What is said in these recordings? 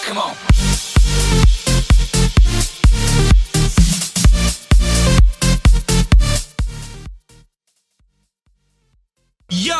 Come on. Yo,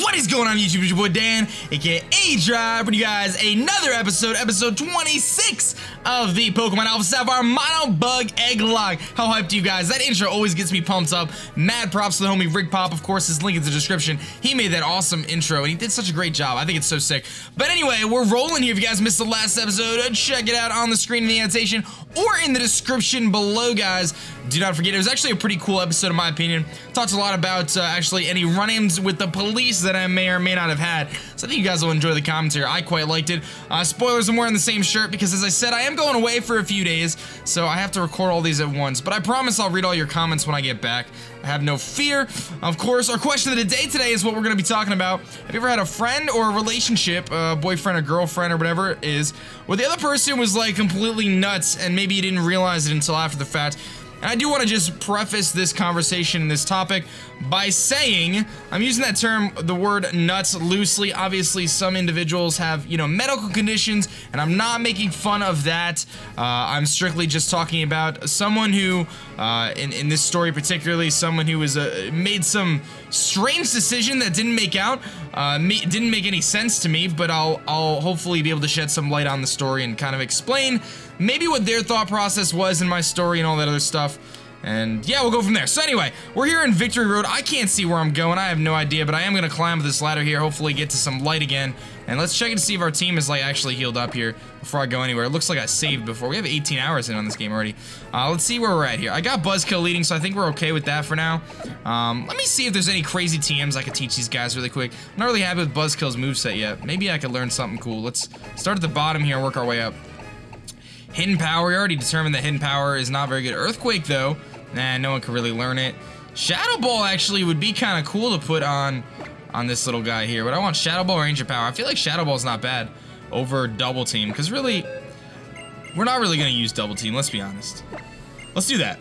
what is going on YouTube? It's your boy Dan, aka aDrive, bringing you guys another episode 26 of the Pokemon Alpha Sapphire MonoBug EGGLOCKE. How hyped are you guys? That intro always gets me pumped up. Mad props to the homie Rick Pop, of course, his link in the description. He made that awesome intro, and he did such a great job. I think it's so sick. But anyway, we're rolling here. If you guys missed the last episode, check it out on the screen in the annotation or in the description below, guys. Do not forget, it was actually a pretty cool episode in my opinion. Talked a lot about actually any run-ins with the police that I may or may not have had. So I think you guys will enjoy the commentary. I quite liked it. Spoilers, I'm wearing the same shirt because, as I said, I am going away for a few days, so I have to record all these at once. But I promise I'll read all your comments when I get back. I have no fear. Of course, our question of the day today is what we're going to be talking about. Have you ever had a friend or a relationship, boyfriend or girlfriend or whatever it is, where the other person was like completely nuts and maybe you didn't realize it until after the fact? And I do want to just preface this conversation and this topic by saying, I'm using that term, the word nuts, loosely. Obviously, some individuals have, you know, medical conditions, and I'm not making fun of that. I'm strictly just talking about someone who, in this story particularly, someone who was made some strange decision that didn't make out, didn't make any sense to me, but I'll hopefully be able to shed some light on the story and kind of explain maybe what their thought process was in my story and all that other stuff. And yeah, we'll go from there. So anyway, we're here in Victory Road. I can't see where I'm going. I have no idea, but I am going to climb this ladder here, hopefully get to some light again. And let's check it to see if our team is like actually healed up here before I go anywhere. It looks like I saved before. We have 18 hours in on this game already. Let's see where we're at here. I got Buzzkill leading, so I think we're okay with that for now. Let me see if there's any crazy TMs I could teach these guys really quick. I'm not really happy with Buzzkill's moveset yet. Maybe I could learn something cool. Let's start at the bottom here and work our way up. Hidden Power, we already determined that Hidden Power is not very good. Earthquake, though, nah, no one can really learn it. Shadow Ball actually would be kind of cool to put on this little guy here, but I want Shadow Ball or Ranger Power. I feel like Shadow Ball is not bad over Double Team, because really, we're not really going to use Double Team, let's be honest. Let's do that.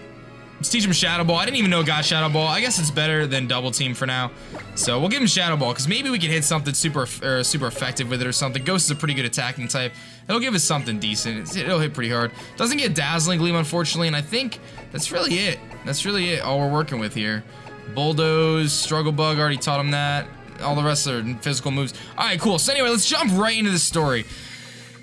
Let's teach him Shadow Ball. I didn't even know it got Shadow Ball. I guess it's better than Double Team for now. So we'll give him Shadow Ball, because maybe we can hit something super effective with it or something. Ghost is a pretty good attacking type. It'll give us something decent. It'll hit pretty hard. Doesn't get Dazzling Gleam, unfortunately, and I think that's really it. That's really it, all we're working with here. Bulldoze, Struggle Bug, already taught him that. All the rest are physical moves. Alright, cool. So anyway, let's jump right into the story.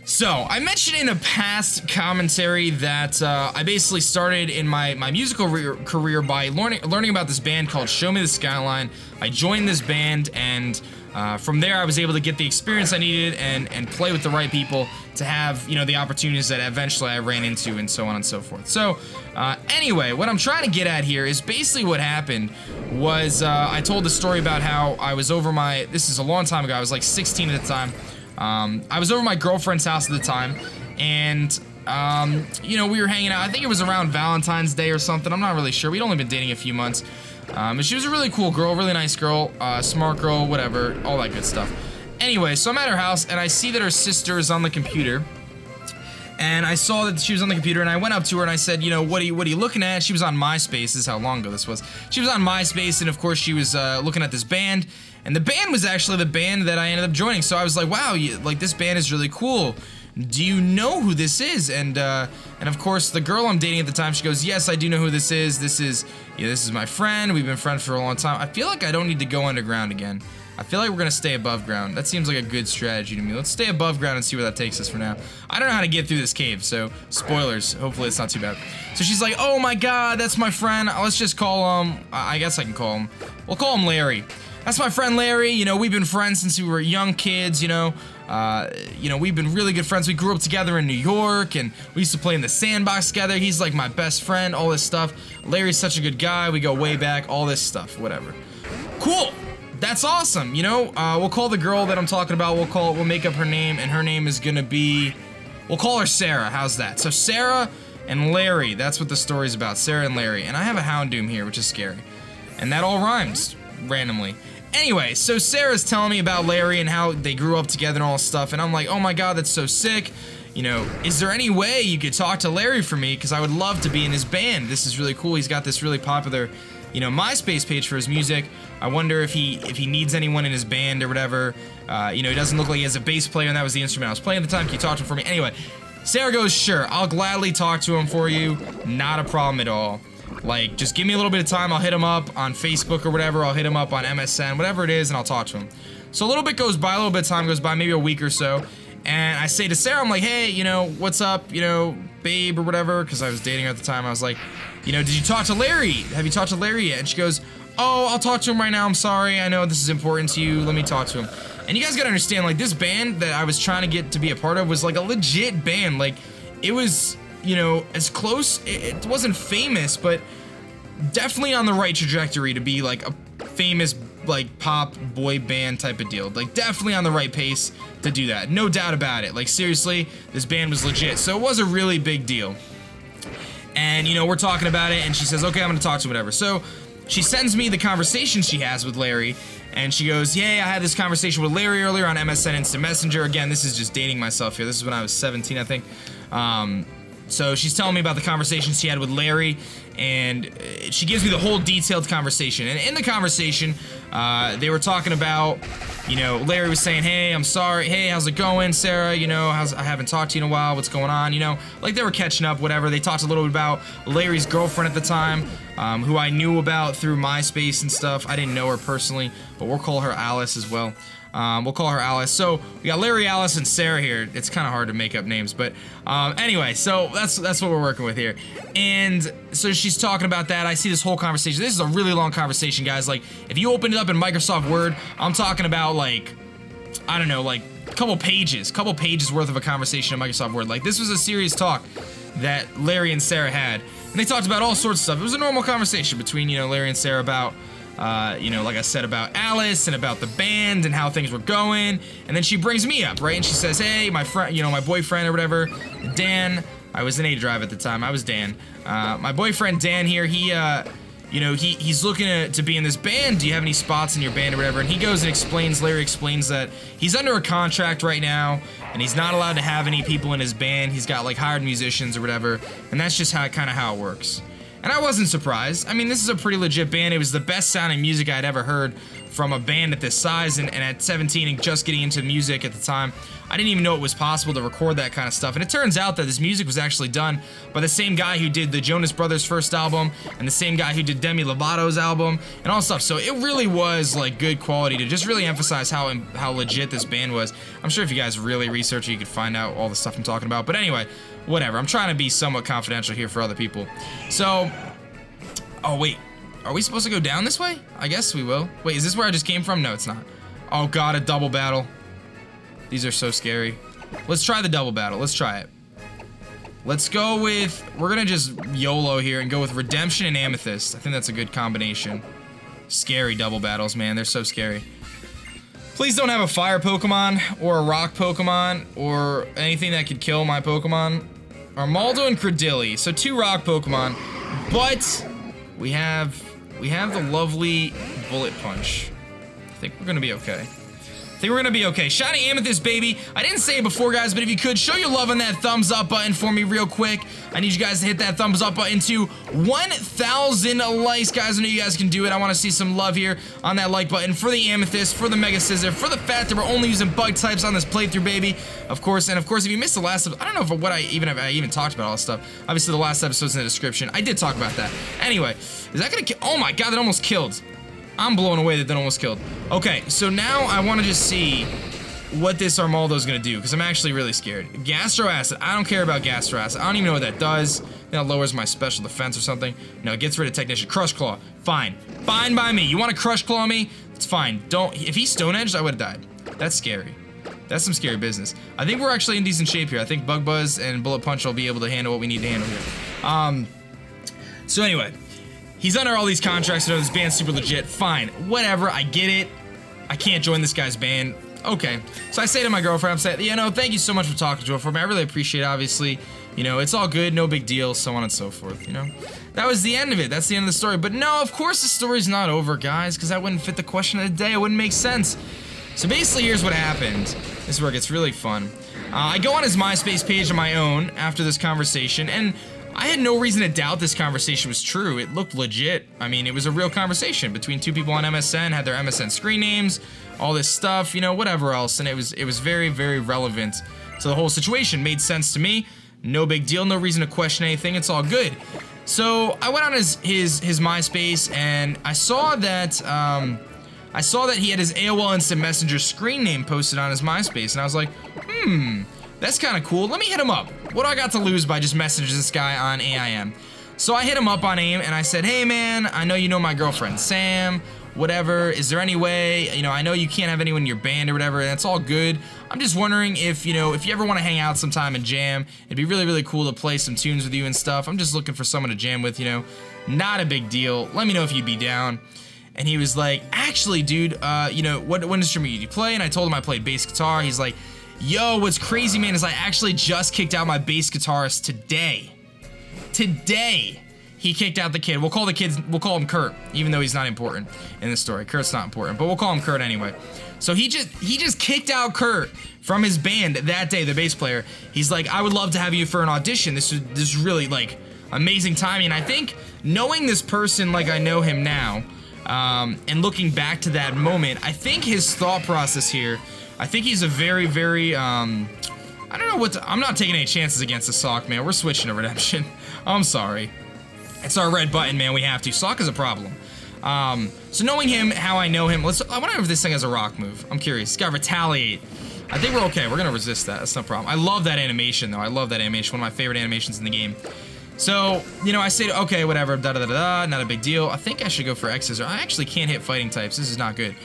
So, I mentioned in a past commentary that I basically started in my musical career by learning about this band called Show Me the Skyline. I joined this band, and from there I was able to get the experience I needed and play with the right people to have, you know, the opportunities that eventually I ran into and so on and so forth. So, anyway, what I'm trying to get at here is basically what happened was I told the story about how I was over this is a long time ago, I was like 16 at the time. I was over my girlfriend's house at the time, and, you know, we were hanging out. I think it was around Valentine's Day or something. I'm not really sure. We'd only been dating a few months. But she was a really cool girl, really nice girl, smart girl, whatever, all that good stuff. Anyway, so I'm at her house, and I see that her sister is on the computer. And I saw that she was on the computer, and I went up to her and I said, you know, what are you looking at? She was on MySpace. This is how long ago this was. She was on MySpace, and of course she was looking at this band. And the band was actually the band that I ended up joining. So I was like, wow, like this band is really cool. Do you know who this is? And of course the girl I'm dating at the time, she goes, yes, I do know who this is. This is my friend. We've been friends for a long time. I feel like I don't need to go underground again. I feel like we're gonna stay above ground. That seems like a good strategy to me. Let's stay above ground and see where that takes us for now. I don't know how to get through this cave, so spoilers. Hopefully it's not too bad. So she's like, oh my god, that's my friend. Let's just call him, I guess I can call him. We'll call him Larry. That's my friend Larry. You know, we've been friends since we were young kids, you know. We've been really good friends. We grew up together in New York, and we used to play in the sandbox together. He's like my best friend, all this stuff. Larry's such a good guy. We go way back, all this stuff, whatever. Cool. That's awesome, you know. We'll call the girl that I'm talking about. We'll make up her name, and her name is gonna be, we'll call her Sarah. How's that? So Sarah and Larry, that's what the story's about. Sarah and Larry. And I have a Houndoom here, which is scary. And that all rhymes randomly. Anyway, so Sarah's telling me about Larry and how they grew up together and all this stuff, and I'm like, oh my god, that's so sick. You know, is there any way you could talk to Larry for me? Because I would love to be in his band. This is really cool. He's got this really popular you know, MySpace page for his music. I wonder if he needs anyone in his band or whatever. You know, he doesn't look like he has a bass player, and that was the instrument I was playing at the time. Can you talk to him for me? Anyway, Sarah goes, sure, I'll gladly talk to him for you. Not a problem at all. Like, just give me a little bit of time. I'll hit him up on Facebook or whatever. I'll hit him up on MSN, whatever it is, and I'll talk to him. So a little bit goes by, a little bit of time goes by, maybe a week or so. And I say to Sarah, I'm like, hey, you know, what's up, you know, babe or whatever, because I was dating her at the time. I was like, you know, did you talk to Larry? Have you talked to Larry yet? And she goes, oh, I'll talk to him right now. I'm sorry. I know this is important to you. Let me talk to him. And you guys gotta understand, like, this band that I was trying to get to be a part of was like a legit band. Like, it was, you know, as close, it wasn't famous, but definitely on the right trajectory to be like a famous, like, pop boy band type of deal. Like, definitely on the right pace to do that. No doubt about it. Like, seriously, this band was legit. So it was a really big deal. And, you know, we're talking about it, and she says, okay, I'm gonna talk to him, whatever. So she sends me the conversation she has with Larry, and she goes, yeah, I had this conversation with Larry earlier on MSN Instant Messenger. Again, this is just dating myself here. This is when I was 17, I think. So she's telling me about the conversation she had with Larry, and she gives me the whole detailed conversation. And in the conversation, they were talking about, you know, Larry was saying, hey, I'm sorry, hey, how's it going, Sarah, you know, I haven't talked to you in a while, what's going on, you know, like they were catching up, whatever. They talked a little bit about Larry's girlfriend at the time, who I knew about through MySpace and stuff. I didn't know her personally, but we'll call her Alice as well. We'll call her Alice. So we got Larry, Alice, and Sarah here. It's kind of hard to make up names, but anyway, so that's what we're working with here. And so she's talking about that. I see this whole conversation. This is a really long conversation, guys. Like, if you open it up in Microsoft Word, I'm talking about, like, I don't know, like a couple pages worth of a conversation in Microsoft Word. Like, this was a serious talk that Larry and Sarah had, and they talked about all sorts of stuff. It was a normal conversation between, you know, Larry and Sarah about, you know, like I said, about Alice and about the band and how things were going. And then she brings me up, right? And she says, hey, my friend, you know, my boyfriend or whatever, Dan, I was in aDrive at the time, I was Dan. My boyfriend Dan here, he, you know, he's looking to be in this band. Do you have any spots in your band or whatever? And he goes and explains, Larry explains that he's under a contract right now, and he's not allowed to have any people in his band. He's got, like, hired musicians or whatever, and that's just kind of how it works. And I wasn't surprised. I mean, this is a pretty legit band. It was the best sounding music I'd ever heard from a band at this size, and at 17 and just getting into music at the time, I didn't even know it was possible to record that kind of stuff. And it turns out that this music was actually done by the same guy who did the Jonas Brothers' first album, and the same guy who did Demi Lovato's album, and all stuff. So it really was, like, good quality to just really emphasize how legit this band was. I'm sure if you guys really research it, you could find out all the stuff I'm talking about. But anyway, whatever. I'm trying to be somewhat confidential here for other people. So, oh wait, are we supposed to go down this way? I guess we will. Wait, is this where I just came from? No, it's not. Oh god, a double battle. These are so scary. Let's try the double battle. Let's try it. Let's go with, we're gonna just YOLO here and go with Redemption and Amethyst. I think that's a good combination. Scary double battles, man. They're so scary. Please don't have a fire Pokemon or a rock Pokemon or anything that could kill my Pokemon. Armaldo and Credilli. So 2 rock Pokemon, but we have the lovely Bullet Punch. I think we're gonna be okay. Shiny Amethyst, baby. I didn't say it before, guys, but if you could, show your love on that thumbs up button for me real quick. I need you guys to hit that thumbs up button to 1,000 likes, guys. I know you guys can do it. I want to see some love here on that like button for the Amethyst, for the Mega Scissor, for the fact that we're only using bug types on this playthrough, baby. Of course, and of course, if you missed the last episode, I don't know if I even talked about all this stuff. Obviously, the last episode's in the description. I did talk about that. Anyway, is that gonna kill? Oh my god, that almost killed. I'm blown away that almost killed. Okay, so now I want to just see what this Armaldo's gonna do, because I'm actually really scared. Gastro Acid. I don't care about Gastro Acid. I don't even know what that does. That lowers my special defense or something. No, it gets rid of Technician. Crush Claw. Fine. Fine by me. You want to Crush Claw me? It's fine. Don't. If he's Stone Edged, I would have died. That's scary. That's some scary business. I think we're actually in decent shape here. I think Bug Buzz and Bullet Punch will be able to handle what we need to handle here. So anyway. He's under all these contracts, you know, this band's super legit. Fine, whatever, I get it. I can't join this guy's band. Okay, so I say to my girlfriend, I'm saying, you know, thank you so much for talking to her for me. I really appreciate it, obviously. You know, it's all good, no big deal, so on and so forth, you know? That was the end of it, that's the end of the story. But no, of course the story's not over, guys, because that wouldn't fit the question of the day, it wouldn't make sense. So basically, here's what happened. This is where it gets really fun. I go on his MySpace page on my own after this conversation, and I had no reason to doubt this conversation was true. It looked legit. I mean, it was a real conversation between two people on MSN, had their MSN screen names, all this stuff, you know, whatever else. And it was very, very relevant to the whole situation. Made sense to me. No big deal. No reason to question anything. It's all good. So I went on his MySpace, and I saw that he had his AOL Instant Messenger screen name posted on his MySpace, and I was like, that's kind of cool. Let me hit him up. What do I got to lose by just messaging this guy on AIM? So I hit him up on AIM, and I said, hey man, I know you know my girlfriend Sam, whatever, is there any way, you know, I know you can't have anyone in your band or whatever, and it's all good. I'm just wondering if, you know, if you ever want to hang out sometime and jam, it'd be really, really cool to play some tunes with you and stuff. I'm just looking for someone to jam with, you know, not a big deal. Let me know if you'd be down. And he was like, actually, dude, you know, what instrument do you play? And I told him I played bass guitar. He's like, yo, what's crazy, man, is I actually just kicked out my bass guitarist today. Today, he kicked out the kid. We'll call him Kurt, even though he's not important in this story. Kurt's not important, but we'll call him Kurt anyway. So he just kicked out Kurt from his band that day, the bass player. He's like, I would love to have you for an audition. This is really, like, amazing timing. And I think knowing this person like I know him now, and looking back to that moment, I think his thought process here, I think he's a very, very, I don't know what I'm not taking any chances against the Sock, man. We're switching to Redemption. I'm sorry. It's our red button, man. We have to. Sock is a problem. So knowing him, how I know him, I wonder if this thing has a rock move. I'm curious. It's got Retaliate. I think we're okay. We're gonna resist that. That's no problem. I love that animation, though. I love that animation. One of my favorite animations in the game. So, you know, I say, okay, whatever, da-da-da-da, not a big deal. I think I should go for X's, or I actually can't hit fighting types. This is not good.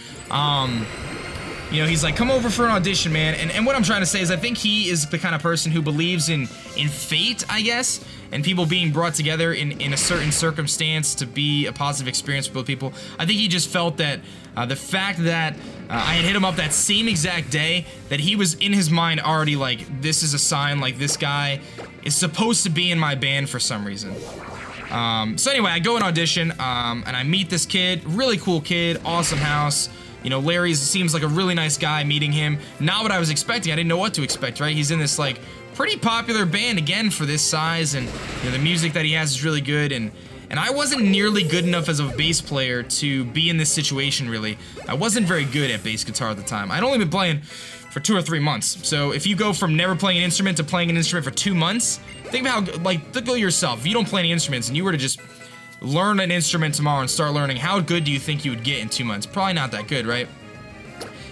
You know, he's like, come over for an audition, man. And what I'm trying to say is I think he is the kind of person who believes in fate, I guess, and people being brought together in a certain circumstance to be a positive experience for both people. I think he just felt that the fact that I had hit him up that same exact day, that he was in his mind already like, this is a sign, like this guy is supposed to be in my band for some reason. So anyway, I go and audition, and I meet this kid, really cool kid, awesome house. You know, Larry seems like a really nice guy. Meeting him, not what I was expecting. I didn't know what to expect, right? He's in this, like, pretty popular band, again, for this size, and, you know, the music that he has is really good, and I wasn't nearly good enough as a bass player to be in this situation, really. I wasn't very good at bass guitar at the time. I'd only been playing for 2 or 3 months, so if you go from never playing an instrument to playing an instrument for 2 months, think about how, like, think of yourself. If you don't play any instruments and you were to just learn an instrument tomorrow and start learning, how good do you think you would get in 2 months? Probably not that good, right?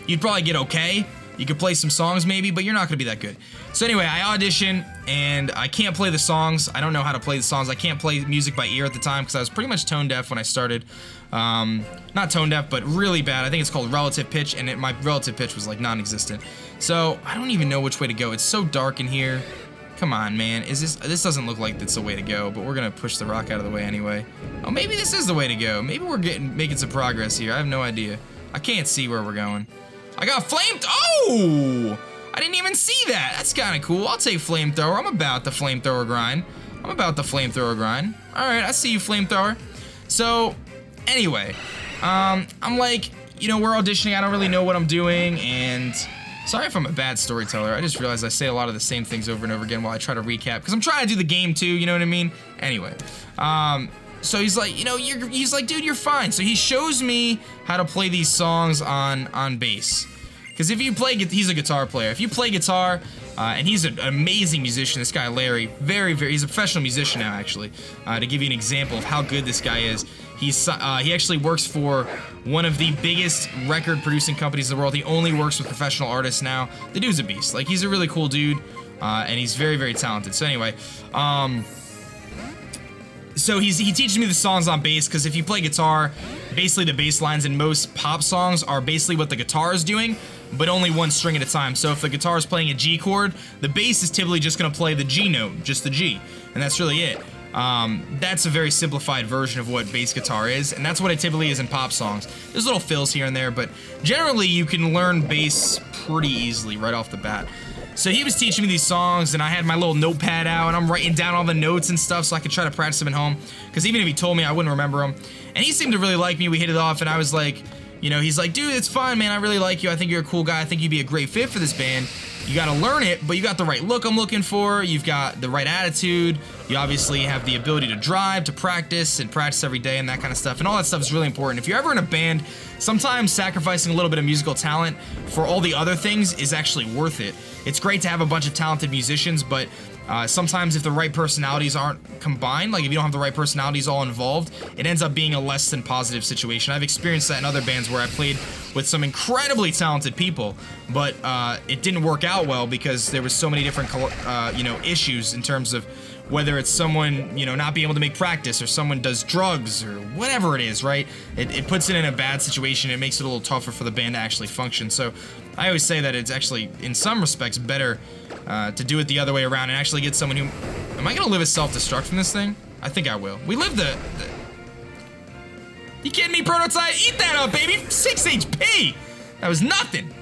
You'd probably get okay. You could play some songs maybe, but you're not gonna be that good. So anyway, I audition, and I can't play the songs. I don't know how to play the songs. I can't play music by ear at the time because I was pretty much tone deaf when I started. Not tone deaf, but really bad. I think it's called relative pitch, and my relative pitch was like non-existent. So I don't even know which way to go. It's so dark in here. Come on, man. This doesn't look like it's the way to go, but we're gonna push the rock out of the way anyway. Oh, maybe this is the way to go. Maybe we're making some progress here. I have no idea. I can't see where we're going. I got flamed. Oh! I didn't even see that. That's kind of cool. I'll take flamethrower. I'm about the flamethrower grind. All right, I see you, flamethrower. So, anyway, I'm like, you know, we're auditioning. I don't really know what I'm doing, and sorry if I'm a bad storyteller. I just realized I say a lot of the same things over and over again while I try to recap, because I'm trying to do the game too, you know what I mean? Anyway, so he's like, you know, he's like, dude, you're fine. So he shows me how to play these songs on bass. Because if you play, he's a guitar player. If you play guitar, and he's an amazing musician, this guy Larry, he's a professional musician now, actually. To give you an example of how good this guy is, he actually works for one of the biggest record producing companies in the world. He only works with professional artists now. The dude's a beast. Like, he's a really cool dude, and he's very, very talented. So anyway, so he teaches me the songs on bass, because if you play guitar, basically the bass lines in most pop songs are basically what the guitar is doing, but only one string at a time. So if the guitar is playing a G chord, the bass is typically just going to play the G note, just the G, and that's really it. That's a very simplified version of what bass guitar is, and that's what it typically is in pop songs. There's little fills here and there, but generally you can learn bass pretty easily right off the bat. So he was teaching me these songs, and I had my little notepad out, and I'm writing down all the notes and stuff so I could try to practice them at home, because even if he told me, I wouldn't remember them. And he seemed to really like me. We hit it off, and I was like, you know, he's like, dude, it's fine, man. I really like you. I think you're a cool guy. I think you'd be a great fit for this band. You gotta learn it, but you got the right look I'm looking for. You've got the right attitude. You obviously have the ability to drive, to practice, and practice every day and that kind of stuff. And all that stuff is really important. If you're ever in a band, sometimes sacrificing a little bit of musical talent for all the other things is actually worth it. It's great to have a bunch of talented musicians, but sometimes if the right personalities aren't combined, like if you don't have the right personalities all involved, it ends up being a less than positive situation. I've experienced that in other bands where I played with some incredibly talented people, but it didn't work out well because there was so many different, issues in terms of whether it's someone, not being able to make practice, or someone does drugs, or whatever it is, right? It puts it in a bad situation. It makes it a little tougher for the band to actually function. So I always say that it's actually, in some respects, better to do it the other way around and actually get someone who... Am I gonna live a self-destruct from this thing? I think I will. We live the... You kidding me, Prototype? Eat that up, baby! 6 HP! That was nothing!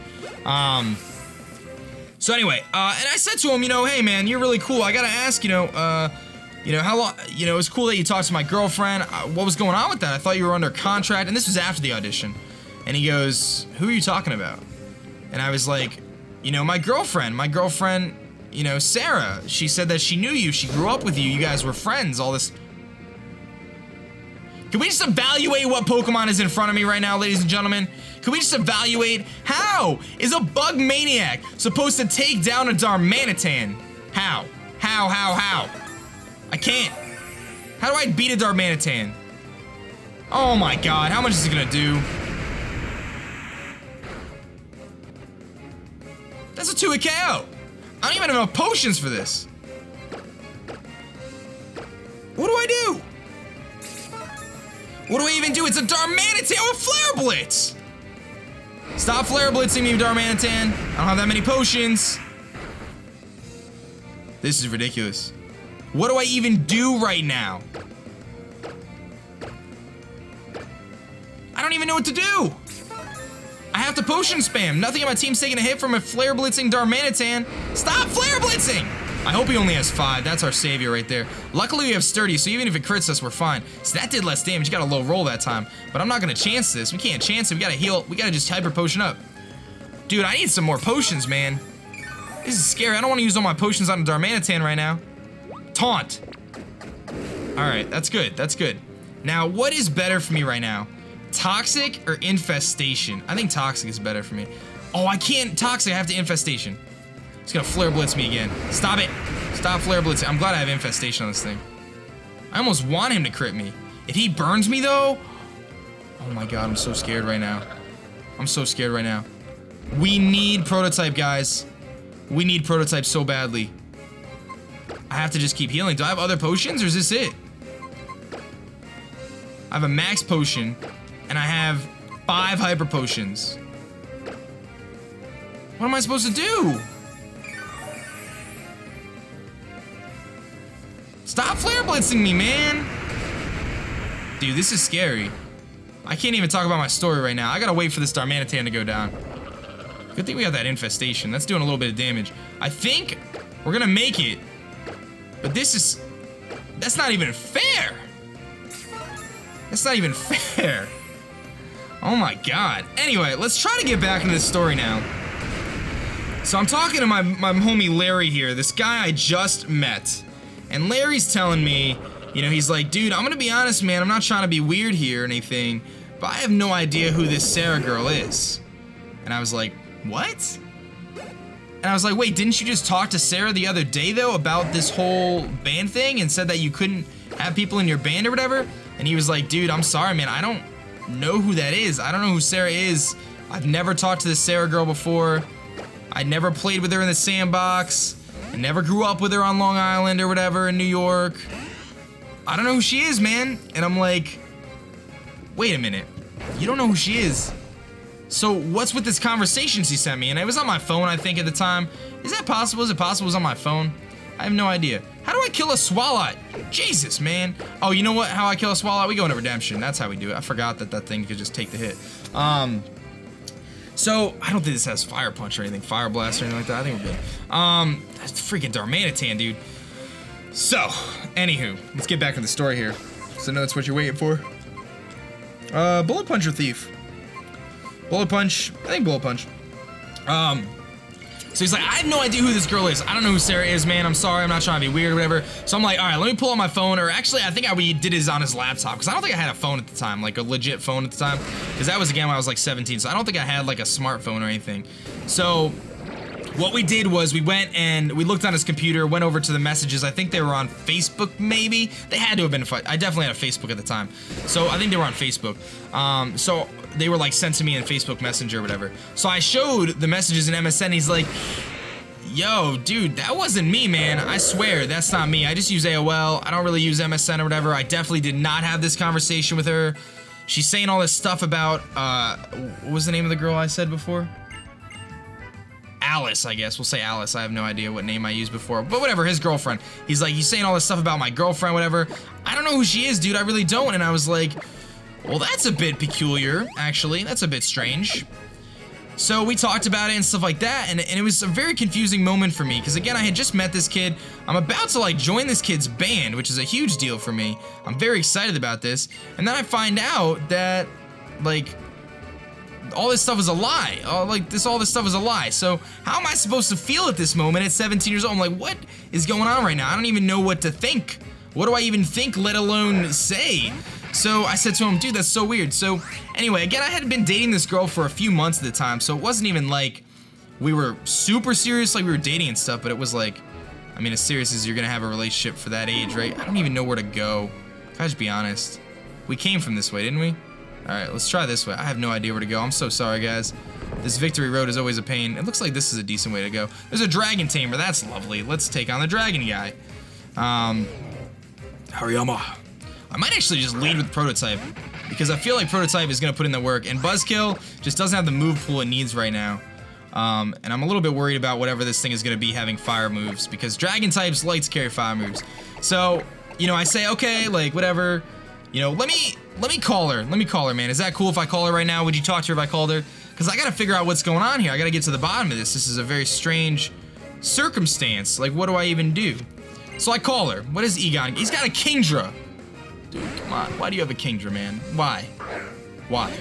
So anyway, and I said to him, hey man, you're really cool. I gotta ask, how long, it was cool that you talked to my girlfriend. What was going on with that? I thought you were under contract, and this was after the audition. And he goes, who are you talking about? And I was like, my girlfriend, Sarah. She said that she knew you, she grew up with you, you guys were friends, all this. Can we just evaluate what Pokemon is in front of me right now, ladies and gentlemen? Can we just evaluate how is a bug maniac supposed to take down a Darmanitan? How? How? I can't. How do I beat a Darmanitan? Oh my god, how much is it gonna do? That's a 2-hit KO. I don't even have enough potions for this. What do I do? What do I even do? It's a Darmanitan with Flare Blitz! Stop Flare Blitzing me, Darmanitan. I don't have that many potions. This is ridiculous. What do I even do right now? I don't even know what to do. I have to potion spam. Nothing on my team's taking a hit from a Flare Blitzing Darmanitan. Stop Flare Blitzing! I hope he only has 5. That's our savior right there. Luckily we have Sturdy, so even if it crits us, we're fine. So that did less damage. You got a low roll that time. But I'm not gonna chance this. We can't chance it. We gotta heal. We gotta just hyper potion up. Dude, I need some more potions, man. This is scary. I don't want to use all my potions on a Darmanitan right now. Taunt. Alright, that's good. That's good. Now, what is better for me right now? Toxic or Infestation? I think Toxic is better for me. Oh, I can't Toxic. I have to Infestation. He's gonna Flare Blitz me again. Stop it. Stop Flare Blitzing. I'm glad I have Infestation on this thing. I almost want him to crit me. If he burns me, though... Oh my god, I'm so scared right now. I'm so scared right now. We need Prototype, guys. We need Prototype so badly. I have to just keep healing. Do I have other potions, or is this it? I have a max potion, and I have 5 hyper potions. What am I supposed to do? Stop Flare Blitzing me, man! Dude, this is scary. I can't even talk about my story right now. I gotta wait for this Darmanitan to go down. Good thing we have that Infestation. That's doing a little bit of damage. I think we're gonna make it. But this is... That's not even fair! That's not even fair. Oh my god. Anyway, let's try to get back into this story now. So I'm talking to my homie Larry here, this guy I just met. And Larry's telling me, he's like, dude, I'm gonna be honest, man, I'm not trying to be weird here or anything, but I have no idea who this Sarah girl is. And I was like, what? And I was like, wait, didn't you just talk to Sarah the other day, though, about this whole band thing and said that you couldn't have people in your band or whatever? And he was like, dude, I'm sorry, man, I don't know who that is. I don't know who Sarah is. I've never talked to this Sarah girl before. I never played with her in the sandbox. I never grew up with her on Long Island or whatever in New York. I don't know who she is, man. And I'm like, wait a minute. You don't know who she is? So what's with this conversation she sent me? And it was on my phone, I think, at the time. Is that possible? Is it possible it was on my phone? I have no idea. How do I kill a Swalot? Jesus, man. Oh, you know what? How I kill a Swalot? We go into Redemption. That's how we do it. I forgot that that thing could just take the hit. So, I don't think this has Fire Punch or anything. Fire Blast or anything like that. I think we're good. That's freaking Darmanitan, dude. So, anywho, let's get back to the story here. So I know that's what you're waiting for. Bullet Punch or Thief? Bullet Punch. I think Bullet Punch. So he's like, I have no idea who this girl is. I don't know who Sarah is, man. I'm sorry. I'm not trying to be weird or whatever. So I'm like, all right, let me pull out my phone. Or actually, I think we did it on his laptop because I don't think I had a phone at the time, like a legit phone at the time. Because that was, again, when I was like 17. So I don't think I had like a smartphone or anything. So what we did was we went and we looked on his computer, went over to the messages. I think they were on Facebook, maybe. They had to have been. I definitely had a Facebook at the time. So I think they were on Facebook. So they were like sent to me in Facebook Messenger or whatever. So I showed the messages in MSN. He's like, yo, dude, that wasn't me, man. I swear, that's not me. I just use AOL. I don't really use MSN or whatever. I definitely did not have this conversation with her. She's saying all this stuff about, what was the name of the girl I said before? Alice, I guess. We'll say Alice. I have no idea what name I used before. But whatever, his girlfriend. He's like, he's saying all this stuff about my girlfriend, whatever. I don't know who she is, dude. I really don't. And I was like, well, that's a bit peculiar, actually. That's a bit strange. So we talked about it and stuff like that, and it was a very confusing moment for me, because again, I had just met this kid. I'm about to like join this kid's band, which is a huge deal for me. I'm very excited about this, and then I find out that, like, all this stuff is a lie. All this stuff is a lie. So how am I supposed to feel at this moment at 17 years old? I'm like, what is going on right now? I don't even know what to think. What do I even think, let alone say? So I said to him, dude, that's so weird. So anyway, again, I had been dating this girl for a few months at the time, so it wasn't even like we were super serious, like we were dating and stuff, but it was like, I mean, as serious as you're gonna have a relationship for that age, right? I don't even know where to go. Can I just be honest? We came from this way, didn't we? All right, let's try this way. I have no idea where to go. I'm so sorry, guys. This victory road is always a pain. It looks like this is a decent way to go. There's a dragon tamer. That's lovely. Let's take on the dragon guy. Hariyama. I might actually just lead with Prototype, because I feel like Prototype is going to put in the work, and Buzzkill just doesn't have the move pool it needs right now. And I'm a little bit worried about whatever this thing is going to be having fire moves, because Dragon types like to carry fire moves. So, you know, I say, okay, like, whatever, you know, let me call her. Let me call her, man. Is that cool if I call her right now? Would you talk to her if I called her? Because I got to figure out what's going on here. I got to get to the bottom of this. This is a very strange circumstance. Like, what do I even do? So I call her. What is Egon? He's got a Kingdra. Dude, come on. Why do you have a Kingdra, man? Why? Why?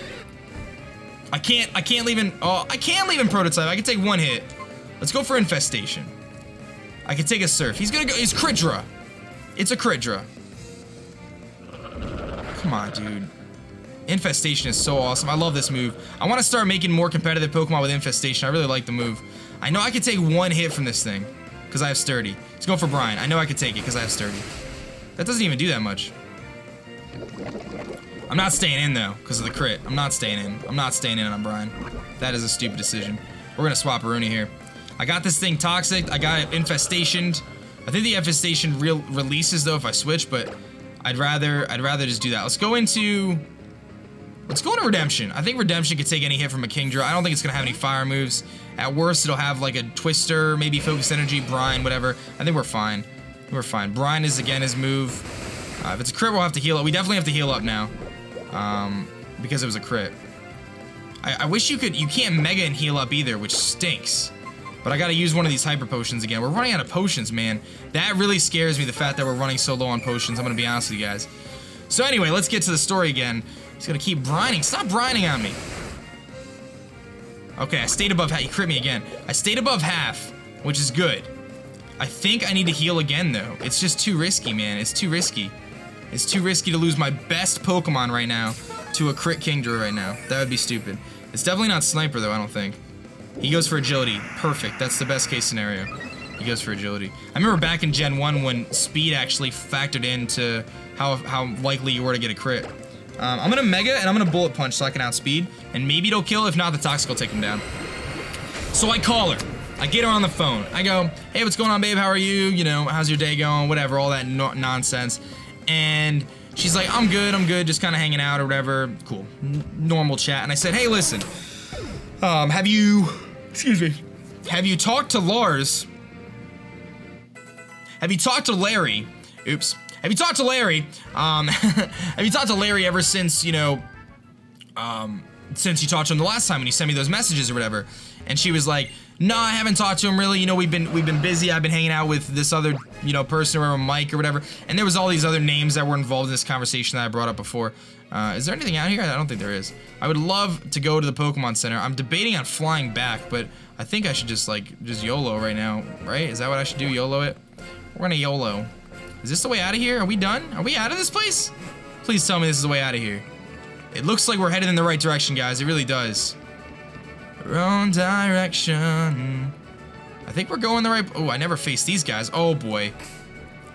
I can't leave in, oh, I can't leave in Prototype. I can take one hit. Let's go for Infestation. I can take a Surf. He's gonna go, it's Critdra. It's a Critdra. Come on, dude. Infestation is so awesome. I love this move. I want to start making more competitive Pokemon with Infestation. I really like the move. I know I can take one hit from this thing, because I have Sturdy. Let's go for Brian. I know I can take it, because I have Sturdy. That doesn't even do that much. I'm not staying in, though, because of the crit. I'm not staying in. I'm not staying in on Brian. That is a stupid decision. We're going to swap Aruni here. I got this thing Toxic. I got it Infestationed. I think the Infestation releases, though, if I switch, but I'd rather just do that. Let's go into Redemption. I think Redemption could take any hit from a Kingdra. I don't think it's going to have any fire moves. At worst, it'll have, like, a Twister, maybe Focus Energy, Brine, whatever. I think we're fine. We're fine. Brine is, again, his move. If it's a crit, we'll have to heal up. We definitely have to heal up now. Because it was a crit. I wish you can't Mega and heal up either, which stinks. But I gotta use one of these Hyper Potions again. We're running out of potions, man. That really scares me, the fact that we're running so low on potions. I'm gonna be honest with you guys. So anyway, let's get to the story again. He's gonna keep brining. Stop brining on me. Okay, I stayed above half. He crit me again. I stayed above half, which is good. I think I need to heal again, though. It's just too risky, man. It's too risky. It's too risky to lose my best Pokemon right now to a crit Kingdra right now. That would be stupid. It's definitely not Sniper, though, I don't think. He goes for Agility. Perfect. That's the best case scenario. He goes for Agility. I remember back in Gen 1 when Speed actually factored into how likely you were to get a crit. I'm gonna Mega and I'm gonna Bullet Punch so I can outspeed. And maybe it'll kill. If not, the Toxic will take him down. So I call her. I get her on the phone. I go, hey, what's going on, babe? How are you? You know, how's your day going? Whatever, all that nonsense. And she's like, I'm good, just kind of hanging out or whatever. Cool, normal chat. And I said, hey, listen, have you talked to Lars? Have you talked to Larry? Oops. Have you talked to Larry? Have you talked to Larry ever since, you know, since you talked to him the last time when you sent me those messages or whatever. And she was like, no, I haven't talked to him really. You know, we've been busy. I've been hanging out with this other, you know, person or Mike or whatever. And there was all these other names that were involved in this conversation that I brought up before. Is there anything out here? I don't think there is. I would love to go to the Pokemon Center. I'm debating on flying back, but I think I should just YOLO right now, right? Is that what I should do? YOLO it? We're gonna YOLO. Is this the way out of here? Are we done? Are we out of this place? Please tell me this is the way out of here. It looks like we're headed in the right direction, guys. It really does. Wrong direction. I think we're going the right... Oh, I never faced these guys. Oh, boy.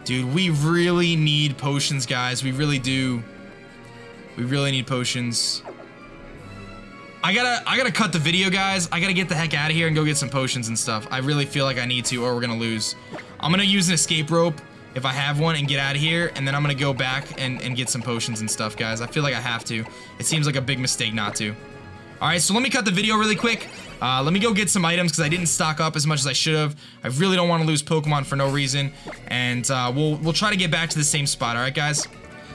Dude, we really need potions, guys. We really do. We really need potions. I gotta cut the video, guys. I gotta get the heck out of here and go get some potions and stuff. I really feel like I need to, or we're gonna lose. I'm gonna use an escape rope if I have one and get out of here, and then I'm gonna go back and get some potions and stuff, guys. I feel like I have to. It seems like a big mistake not to. Alright, so let me cut the video really quick. Let me go get some items because I didn't stock up as much as I should have. I really don't want to lose Pokemon for no reason. And we'll try to get back to the same spot, alright guys?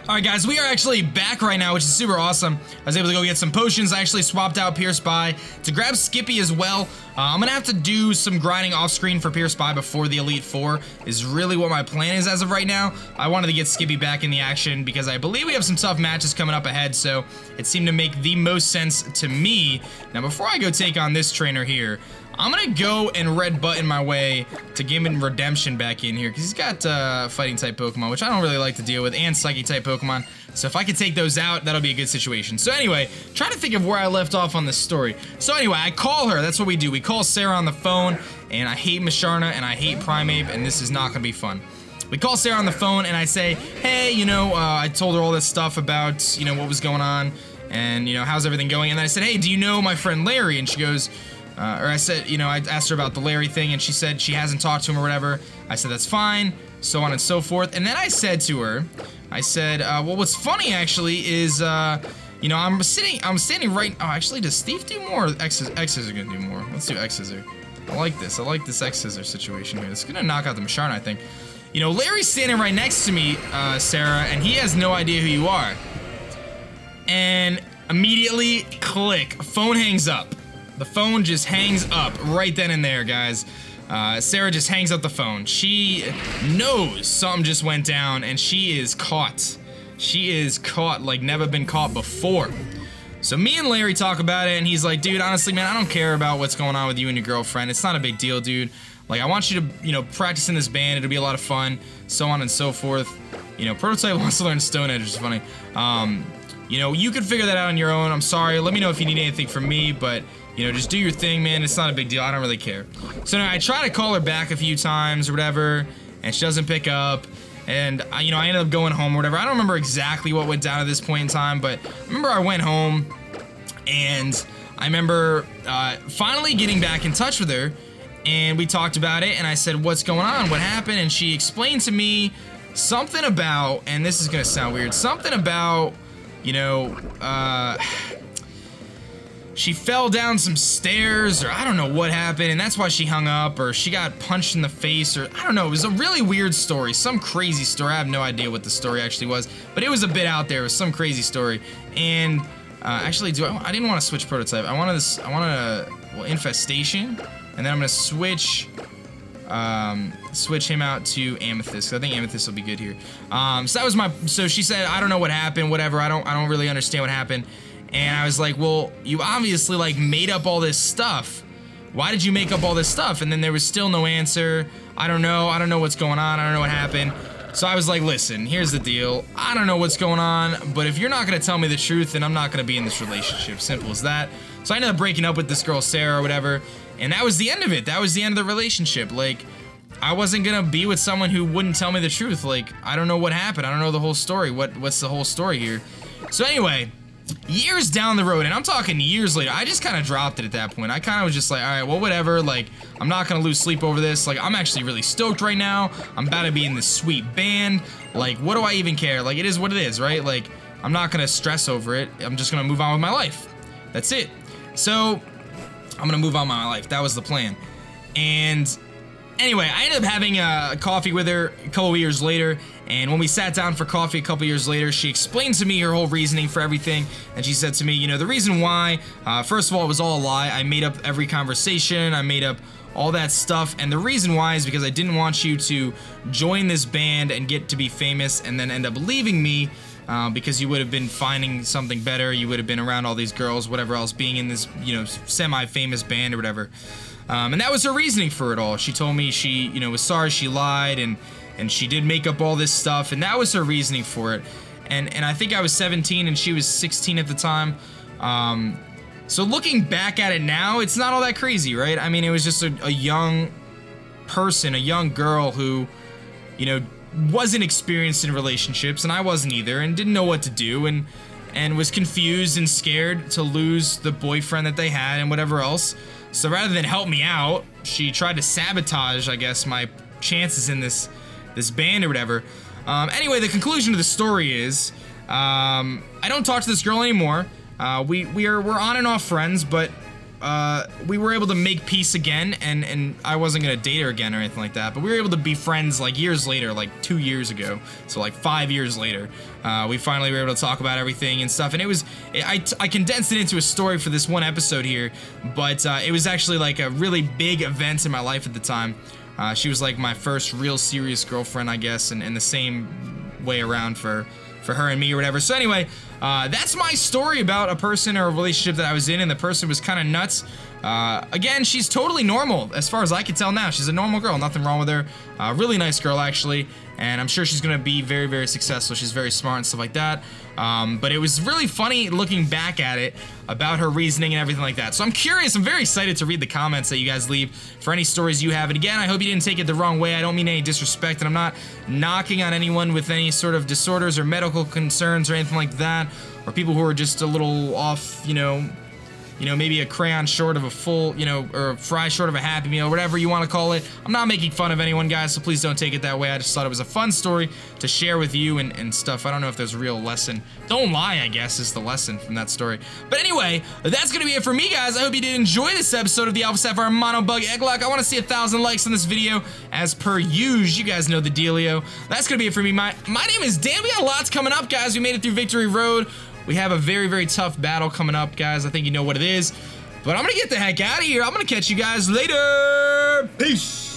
Alright guys, we are actually back right now, which is super awesome. I was able to go get some potions. I actually swapped out Pierce Spy to grab Skippy as well. I'm gonna have to do some grinding off screen for Pierce Spy before the Elite Four is really what my plan is as of right now. I wanted to get Skippy back in the action because I believe we have some tough matches coming up ahead, so it seemed to make the most sense to me. Now before I go take on this trainer here, I'm gonna go and red button my way to give him Redemption back in here because he's got fighting type Pokemon, which I don't really like to deal with, and psychic type Pokemon. So if I can take those out, that'll be a good situation. So anyway, trying to think of where I left off on this story. So anyway, I call her. That's what we do. We call Sarah on the phone, and I hate Musharna and I hate Primeape, and this is not gonna be fun. We call Sarah on the phone and I say, hey, you know, I told her all this stuff about, you know, what was going on and, you know, how's everything going? And then I said, hey, do you know my friend Larry? And she goes, or I said, you know, I asked her about the Larry thing and she said she hasn't talked to him or whatever. I said, that's fine, so on and so forth. And then I said to her, I said, well, what's funny actually is, you know, I'm standing right, oh, actually, does Steve do more? X-Scissor gonna do more. Let's do X-Scissor. I like this X-Scissor situation here. It's gonna knock out the Musharna, I think. You know, Larry's standing right next to me, Sarah, and he has no idea who you are. And immediately, click, phone hangs up. The phone just hangs up right then and there, guys. Sarah just hangs up the phone. She knows something just went down, and she is caught. She is caught like never been caught before. So me and Larry talk about it, and he's like, dude, honestly, man, I don't care about what's going on with you and your girlfriend. It's not a big deal, dude. Like, I want you to, you know, practice in this band. It'll be a lot of fun, so on and so forth. You know, Prototype wants to learn Stone Edge, which is funny. You know, you can figure that out on your own. I'm sorry. Let me know if you need anything from me, but, you know, just do your thing, man. It's not a big deal. I don't really care. So now I try to call her back a few times or whatever, and she doesn't pick up. And, you know, I ended up going home or whatever. I don't remember exactly what went down at this point in time, but I remember I went home, and I remember finally getting back in touch with her, and we talked about it, and I said, what's going on? What happened? And she explained to me something about, and this is gonna sound weird, something about, you know, she fell down some stairs, or I don't know what happened, and that's why she hung up, or she got punched in the face, or I don't know. It was a really weird story, some crazy story. I have no idea what the story actually was, but it was a bit out there. It was some crazy story. And actually, I didn't want to switch Prototype. I wanted well, Infestation, and then I'm gonna switch him out to Amethyst. I think Amethyst will be good here. So that was so she said, I don't know what happened, whatever. I don't really understand what happened. And I was like, well, you obviously like made up all this stuff. Why did you make up all this stuff? And then there was still no answer. I don't know what's going on. I don't know what happened. So I was like, listen, here's the deal. I don't know what's going on, but if you're not gonna tell me the truth, then I'm not gonna be in this relationship. Simple as that. So I ended up breaking up with this girl, Sarah, or whatever. And that was the end of it. That was the end of the relationship. Like, I wasn't gonna be with someone who wouldn't tell me the truth. Like, I don't know what happened. I don't know the whole story. What's the whole story here? So anyway, years down the road, and I'm talking years later, I just kind of dropped it at that point. I kind of was just like, all right, well, whatever. Like, I'm not gonna lose sleep over this. Like, I'm actually really stoked right now. I'm about to be in this sweet band. Like, what do I even care? Like, it is what it is, right? Like, I'm not gonna stress over it. I'm just gonna move on with my life. That's it. So, I'm gonna move on with my life. That was the plan. And anyway, I ended up having a coffee with her a couple of years later, And when we sat down for coffee a couple years later, she explained to me her whole reasoning for everything. And she said to me, you know, the reason why, first of all, it was all a lie. I made up every conversation. I made up all that stuff. And the reason why is because I didn't want you to join this band and get to be famous and then end up leaving me. Because you would have been finding something better, you would have been around all these girls, whatever else, being in this, you know, semi-famous band or whatever. And that was her reasoning for it all. She told me she, you know, was sorry she lied, and she did make up all this stuff, and that was her reasoning for it. And I think I was 17 and she was 16 at the time. So looking back at it now, it's not all that crazy, right? I mean, it was just a young person, a young girl who, you know, wasn't experienced in relationships, and I wasn't either, and didn't know what to do, and was confused and scared to lose the boyfriend that they had and whatever else. So rather than help me out, she tried to sabotage, I guess, my chances in this band or whatever. Anyway, the conclusion of the story is, I don't talk to this girl anymore. We're on and off friends, but we were able to make peace again, and I wasn't gonna date her again or anything like that, but we were able to be friends like years later, like 2 years ago, so like 5 years later. We finally were able to talk about everything and stuff, and it was, I condensed it into a story for this one episode here, but it was actually like a really big event in my life at the time. She was like my first real serious girlfriend, I guess, and the same way around for her and me or whatever. So anyway, that's my story about a person or a relationship that I was in, and the person was kind of nuts. Again, she's totally normal as far as I can tell now. She's a normal girl, nothing wrong with her. Really nice girl, actually, and I'm sure she's gonna be very, very successful. She's very smart and stuff like that. But it was really funny looking back at it about her reasoning and everything like that. So I'm curious, I'm very excited to read the comments that you guys leave for any stories you have. And again, I hope you didn't take it the wrong way. I don't mean any disrespect, and I'm not knocking on anyone with any sort of disorders or medical concerns or anything like that, or people who are just a little off, you know, maybe a crayon short of a full, you know, or a fry short of a Happy Meal, whatever you want to call it. I'm not making fun of anyone, guys, so please don't take it that way. I just thought it was a fun story to share with you and stuff. I don't know if there's a real lesson. Don't lie, I guess, is the lesson from that story. But anyway, that's gonna be it for me, guys. I hope you did enjoy this episode of the Alpha Sapphire MonoBug EGGLOCKE. I want to see 1,000 likes on this video, as per usual. You guys know the dealio. That's gonna be it for me. My name is Dan. We got lots coming up, guys. We made it through Victory Road. We have a very, very tough battle coming up, guys. I think you know what it is. But I'm gonna get the heck out of here. I'm gonna catch you guys later. Peace.